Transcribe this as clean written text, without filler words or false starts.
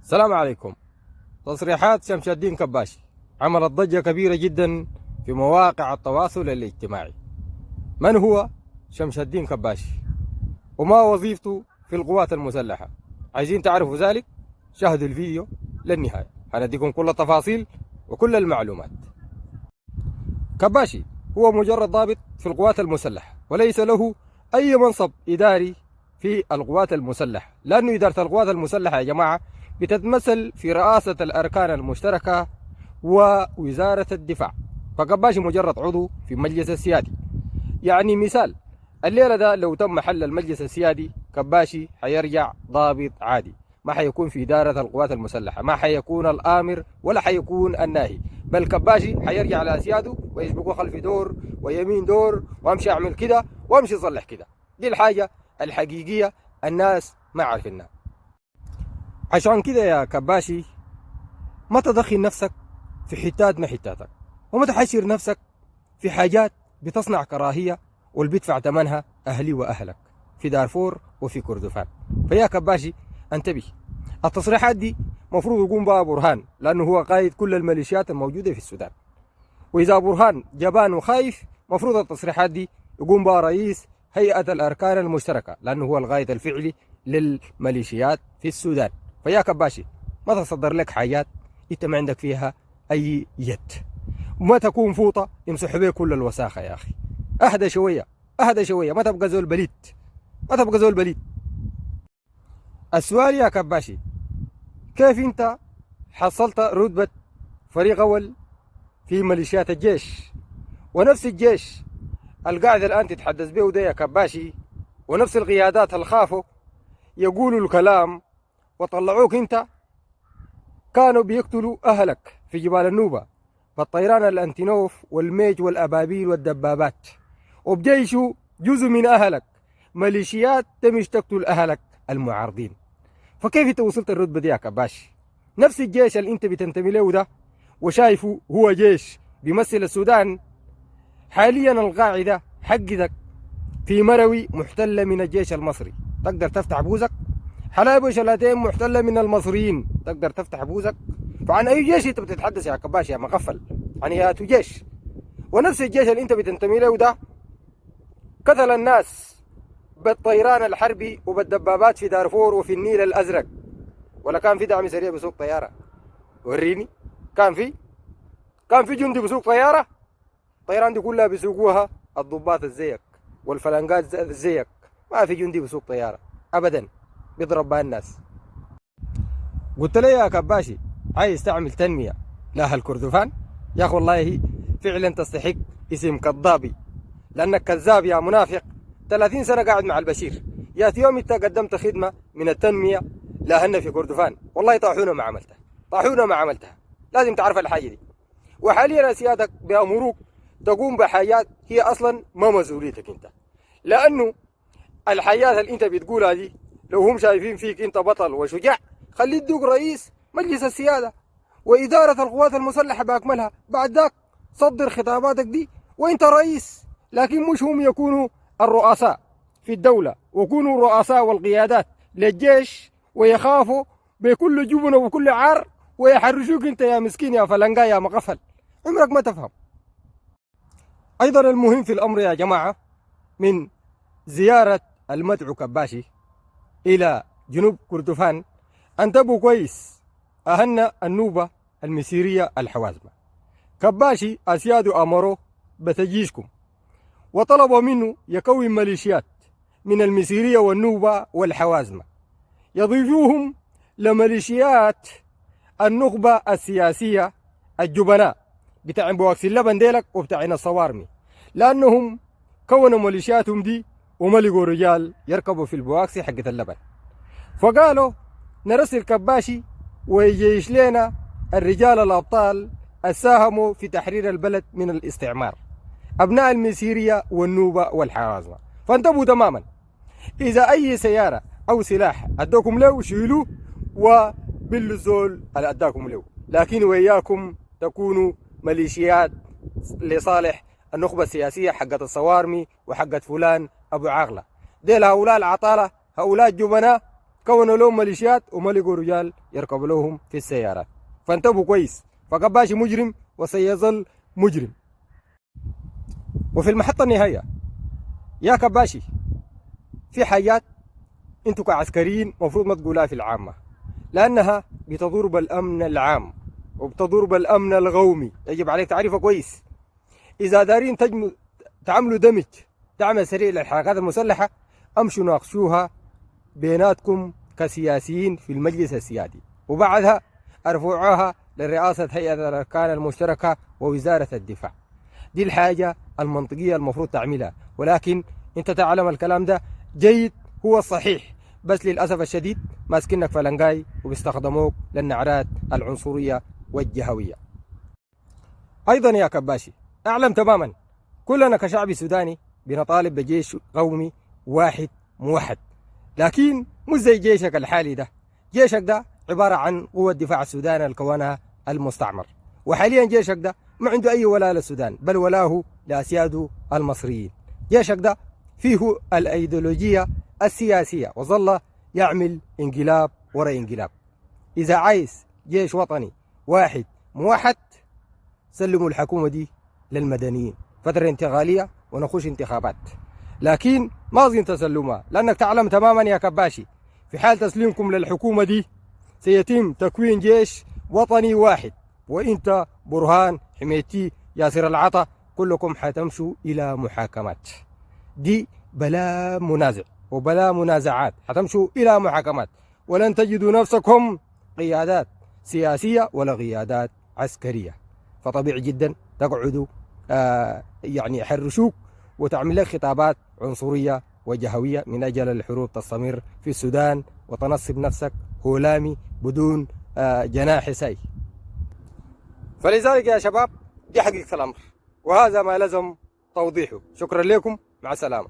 السلام عليكم. تصريحات شمس الدين كباشي عملت ضجة كبيرة جدا في مواقع التواصل الاجتماعي. من هو شمس الدين كباشي وما وظيفته في القوات المسلحة؟ عايزين تعرفوا ذلك؟ شاهدوا الفيديو للنهاية، هنديكم كل التفاصيل وكل المعلومات. كباشي هو مجرد ضابط في القوات المسلحة وليس له أي منصب إداري في القوات المسلحة، لأنه إدارة القوات المسلحة يا جماعة بتتمثل في رئاسة الأركان المشتركة ووزارة الدفاع. فكباشي مجرد عضو في المجلس السيادي. يعني مثال، الليلة ده لو تم حل المجلس السيادي كباشي حيرجع ضابط عادي، ما حيكون في إدارة القوات المسلحة، ما حيكون الآمر ولا حيكون الناهي، بل كباشي حيرجع لأسياده ويسبقوا خلفي دور ويمين دور وامشي اعمل كده وامشي اصلح كده. دي الحاجة الحقيقية الناس ما عارفينها. عشان كده يا كباشي ما تدخل نفسك في حتات ما حتاتك، وما تحشر نفسك في حاجات بتصنع كراهية واللي بيدفع ثمنها أهلي وأهلك في دارفور وفي كردفان. فيا كباشي انتبه، التصريحات دي مفروض يقوم بها برهان، لأنه هو قائد كل الميليشيات الموجودة في السودان. وإذا برهان جبان وخايف مفروض التصريحات دي يقوم بها رئيس هيئة الأركان المشتركة، لأنه هو القائد الفعلي للميليشيات في السودان. فيا كباشي ما تصدر لك حاجات انت ما عندك فيها أي يد، وما تكون فوطة يمسح بيه كل الوساخة. يا أخي أهدى شوية، أهدى شوية، ما تبقى زول بليد، ما تبقى زول بليد. السؤال يا كباشي، كيف انت حصلت رتبة فريق أول في ميليشيات الجيش، ونفس الجيش القاعدة الآن تتحدث به ده يا كباشي، ونفس القيادات الخافوا يقولوا الكلام وطلعوك انت كانوا بيقتلوا أهلك في جبال النوبة بالطيران الأنتينوف والميج والأبابيل والدبابات، وبجيشوا جزء من أهلك ميليشيات تمش تقتل أهلك المعارضين. فكيف انت وصلت الرتبة دي يا كباشي؟ نفس الجيش اللي انت بتنتمي له ده وشايفه هو جيش بيمثل السودان، حاليا القاعدة حقتك في مروي محتلة من الجيش المصري، تقدر تفتح بوزك؟ حلايب وشلاتين محتلة من المصريين، تقدر تفتح بوزك؟ فعن أي جيش أنت بتتحدث يا كباش يا مغفل؟ عن ياتو جيش. ونفس الجيش اللي أنت بتنتمي له ده قتل الناس بالطيران الحربي وبالدبابات في دارفور وفي النيل الأزرق، ولا كان في دعم سريع بسوق طيارة؟ وريني، كان في جندي بسوق طيارة؟ الطيران دي كلها بيسوقوها الضباط زيك والفلنقات زيك، ما في جندي بسوق طيارة أبدا بيضرب بها الناس. قلت له يا كباشي عايز تعمل تنمية لأهل كردفان؟ يا أخي والله فعلا تستحق اسم كذابي، لأنك كذاب يا منافق. 30 سنة قاعد مع البشير، يا يوم انت قدمت خدمة من التنمية لأهلنا في كردفان، والله طاحونة ما عملتها، طاحونة ما عملتها، لازم تعرف الحاجة دي. وحاليا سيادتك بأمروك تقوم بحاجات هي أصلا ما مسؤوليتك انت، لأنه الحياة اللي انت بتقولها دي لو هم شايفين فيك انت بطل وشجاع خليه يدوك رئيس مجلس السيادة وإدارة القوات المسلحة بأكملها، بعد ذاك صدر خطاباتك دي وانت رئيس. لكن مش هم يكونوا الرؤساء في الدولة ويكونوا الرؤساء والقيادات للجيش ويخافوا بكل جبن وبكل عار ويحرشوك انت يا مسكين يا فلنقا يا مغفل، عمرك ما تفهم. أيضا المهم في الأمر يا جماعة من زيارة المدعو كباشي إلى جنوب كردفان، انتبهوا كويس أهلنا النوبة المسيرية الحوازمة. كباشي أسياده أمره بتجيشكم وطلبوا منه يكون ميليشيات من المسيرية والنوبة والحوازمة يضيفوهم لميليشيات النخبة السياسية الجبناء بتاع بواكس اللبن ديلك وبتاعين الصوارمي، لأنهم كونوا ميليشياتهم دي وما لقوا رجال يركبوا في البواكسي حقة اللبن، فقالوا نرسل كباشي ويجيش لنا الرجال الأبطال ساهموا في تحرير البلد من الاستعمار، أبناء المسيرية والنوبة والحوازمة. فانتبهوا تماما، إذا أي سيارة أو سلاح أدوكم له شيلوه وبلوا الزول اللي أداكم له، لكن وياكم تكونوا ميليشيات لصالح النخبة السياسية حقت الصوارمي وحقت فلان أبو عاغلة. ديل هؤلاء العطالة، هؤلاء الجبناء كونوا لهم ميليشيات وما لقوا رجال يركبوا لهم في السيارات. فانتبهوا كويس، فقباشي مجرم وسيظل مجرم. وفي المحطة النهائية يا كباشي، في حاجات انتوا كعسكريين مفروض ما تقولها في العامة، لأنها بتضر بالأمن العام وبتضر بالأمن القومي، يجب عليك تعرفها كويس. إذا دارين تعملوا دعم سريع للحركات المسلحة، أمشوا ناقشوها بيناتكم كسياسيين في المجلس السيادي، وبعدها ارفعوها لرئاسة هيئة الأركان المشتركة ووزارة الدفاع. دي الحاجة المنطقية المفروض تعملها، ولكن انت تعلم الكلام ده جيد، هو الصحيح، بس للأسف الشديد ماسكينك فلنقاي وبيستخدموك للنعرات العنصرية والجهوية. أيضا يا كباشي، أعلم تماما كلنا كشعب سوداني بنطالب بجيش قومي واحد موحد، لكن مش زي جيشك الحالي ده. جيشك ده عبارة عن قوة دفاع السودان الكونها المستعمر، وحاليا جيشك ده ما عنده أي ولاء للسودان، بل ولاه لأسياده المصريين. جيشك ده فيه الأيديولوجية السياسية وظل يعمل انقلاب وراء انقلاب. إذا عايز جيش وطني واحد موحد، سلموا الحكومة دي للمدنيين فترة انتقالية ونخش انتخابات، لكن ما أظن تسلمها، لأنك تعلم تماما يا كباشي في حال تسليمكم للحكومة دي سيتم تكوين جيش وطني واحد، وإنت برهان حميتي ياسر العطا كلكم حتمشوا إلى محاكمات. دي بلا منازع وبلا منازعات، حتمشوا إلى محاكمات، ولن تجدوا نفسكم قيادات سياسية ولا قيادات عسكرية. فطبيعي جدا تقعدوا يعني يحرشوك وتعمل لك خطابات عنصرية وجهوية من أجل الحروب تستمر في السودان وتنصب نفسك هولامي بدون جناح ساي. فلذلك يا شباب دي حقيقة الأمر، وهذا ما لازم توضيحه. شكرا لكم، مع السلامة.